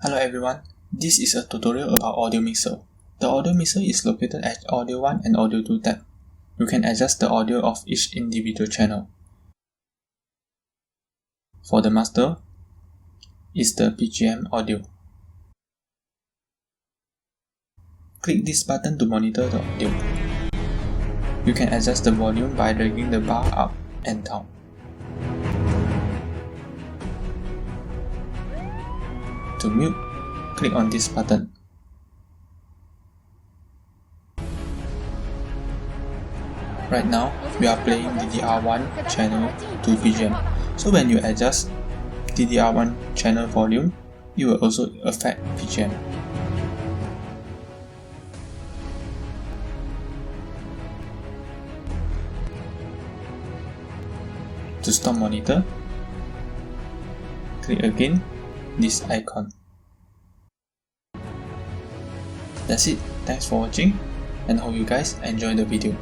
Hello everyone, this is a tutorial about audio mixer. The audio mixer is located at audio 1 and audio 2 tab. You can adjust the audio of each individual channel. For the master, is the PGM audio. Click this button to monitor the audio. You can adjust the volume by dragging the bar up and down. To mute, click on this button. Right now, we are playing DDR1 channel to PGM. So when you adjust DDR1 channel volume, it will also affect PGM. To stop monitor, click again this icon. That's it. Thanks for watching and hope you guys enjoy the video.